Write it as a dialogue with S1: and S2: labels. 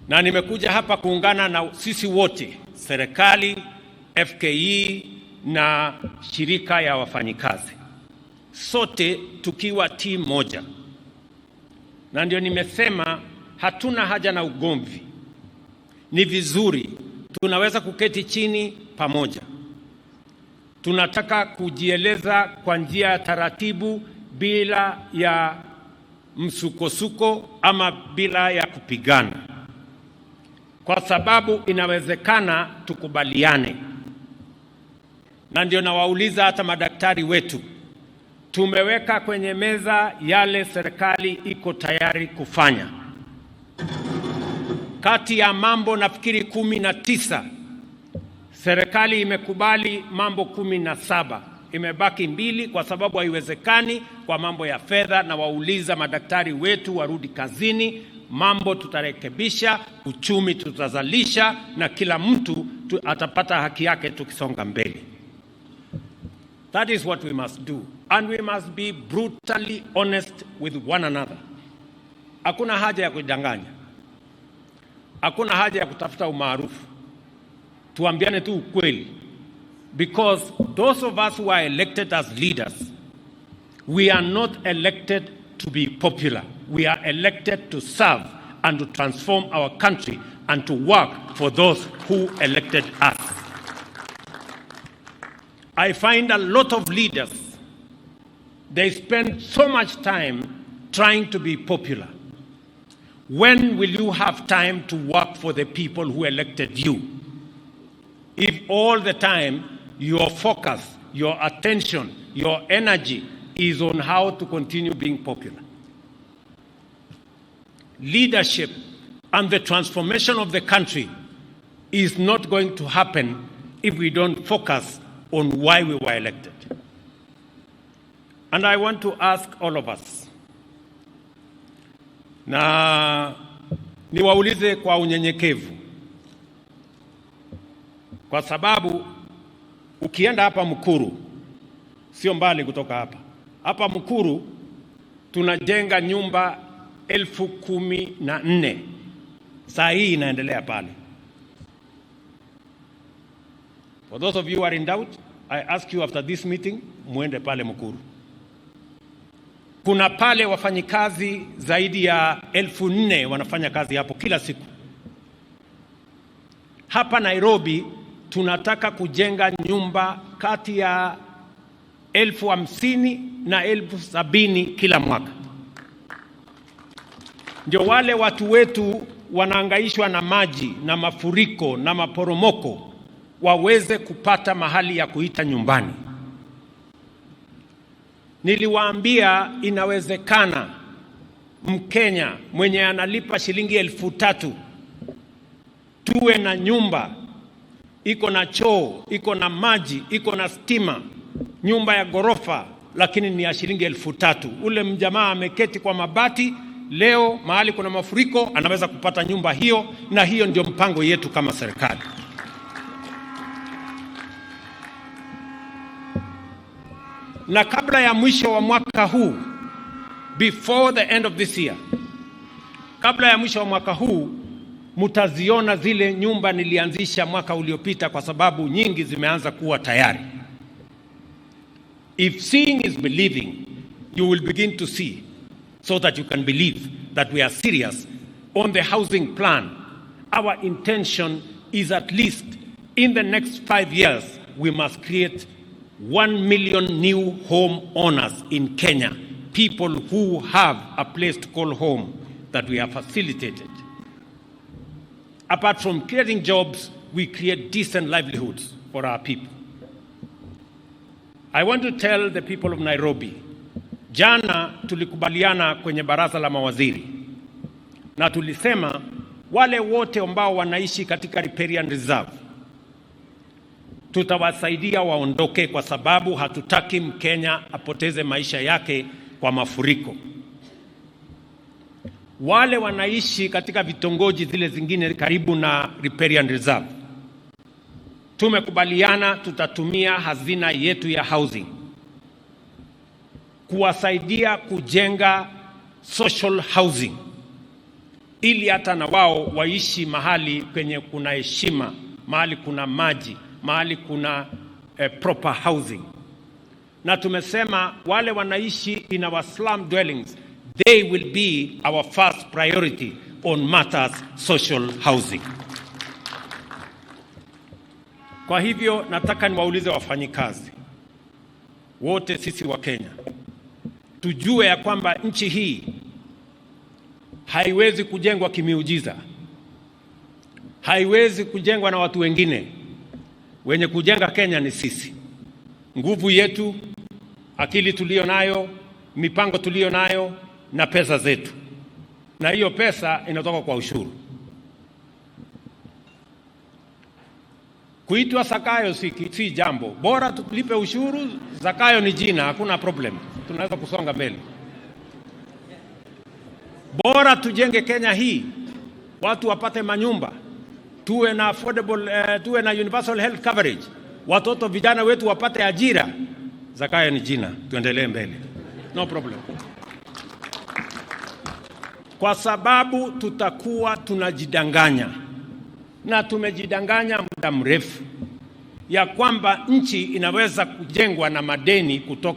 S1: Na nimekuja hapa kuungana na sisi wote, serikali, FKE na shirika ya wafanyikazi, sote tukiwa timu moja. Na ndio nimesema hatuna haja na ugomvi. Ni vizuri tunaweza kuketi chini pamoja. Tunataka kujieleza kwa njia ya taratibu, bila ya msukosuko ama bila ya kupigana, kwa sababu inawezekana tukubaliane. Na ndio nawauliza hata madaktari wetu, tumeweka kwenye meza yale serikali iko tayari kufanya. Kati ya mambo nafikiri 19, serikali imekubali mambo 17. Imebaki 2 kwa sababu haiwezekani kwa mambo ya fedha, na wauliza madaktari wetu warudi kazini. Mambo tutarekebisha, uchumi tutazalisha, na kila mtu atapata haki yake tukisonga mbele. That is what we must do, and we must be brutally honest with one another. Hakuna haja ya kudanganya. Hakuna haja ya kutafuta umaarufu. Tuambiane tu ukweli. Because those of us who are elected as leaders, we are not elected to be popular. We are elected to serve and to transform our country and to work for those who elected us. I find a lot of leaders, they spend so much time trying to be popular. When will you have time to work for the people who elected you? If all the time your focus, your attention, your energy is on how to continue being popular. Leadership and the transformation of the country is not going to happen if we don't focus on why we were elected. And I want to ask all of us, na niwaulize kwa unyenyekevu, kwa sababu ukienda hapa Mukuru, sio mbali kutoka hapa. Hapa Mukuru tunajenga nyumba 14,000. Saa hii inaendelea pale. For those of you who are in doubt, I ask you after this meeting, muende pale Mukuru. Kuna pale wafanyikazi zaidi ya 4,000 wanafanya kazi hapo kila siku. Hapa Nairobi tunataka kujenga nyumba kati ya 50,000 na 70,000 kila mwaka. Ndio wale watu wetu wanaangaishwa na maji na mafuriko na maporomoko waweze kupata mahali ya kuita nyumbani. Niliwaambia inawezekana Mkenya mwenye analipa shilingi 3,000 tuwe na nyumba iko na choo, iko na maji, iko na stima, nyumba ya gorofa, lakini ni ya shilingi 3,000. Ule mjamaa ameketi kwa mabati, leo mahali kuna mafuriko anaweza kupata nyumba hiyo, na hiyo ndio mpango yetu kama serikali. Na kabla ya mwisho wa mwaka huu, before the end of this year, kabla ya mwisho wa mwaka huu, mutaziona zile nyumba nilianzisha mwaka uliopita, kwa sababu nyingi zimeanza kuwa tayari. If seeing is believing, you will begin to see, so that you can believe that we are serious on the housing plan. Our intention is at least in the next 5 years, we must create 1 million new home owners in Kenya, people who have a place to call home that we have facilitated. Apart from creating jobs, we create decent livelihoods for our people. I want to tell the people of Nairobi, jana tulikubaliana kwenye baraza la mawaziri, na tulisema wale wote ambao wanaishi katika riparian reserve tutawasaidia waondoke, kwa sababu hatutaki Mkenya apoteze maisha yake kwa mafuriko. Wale wanaishi katika vitongoji zile zingine karibu na riparian reserve, tumekubaliana tutatumia hazina yetu ya housing kuwasaidia kujenga social housing ili hata na wao waishi mahali penye kuna heshima, mahali kuna maji, mahali kuna proper housing. Na tumesema wale wanaishi in our slum dwellings, they will be our first priority on matters social housing. Kwa hivyo nataka niwaulize wafanyikazi wote, sisi wa Kenya tujue ya kwamba nchi hii haiwezi kujengwa kimiujiza, haiwezi kujengwa na watu wengine. Wenye kujenga Kenya ni sisi, nguvu yetu, akili tulio nayo, mipango tulio nayo na pesa zetu, na hiyo pesa inatoka kwa ushuru. Kuitwa Zakayo si jambo, bora tulipe ushuru. Zakayo ni jina, hakuna problem, tunaweza kusonga mbele. Bora tujenge Kenya hii, watu wapate manyumba, tuwe na affordable, tuwe na universal health coverage, watoto vijana wetu wapate ajira. Zakayo ni jina, tuendelee mbele, no problem. Kwa sababu tutakuwa tunajidanganya, na tumejidanganya muda mrefu, ya kwamba nchi inaweza kujengwa na madeni kutoka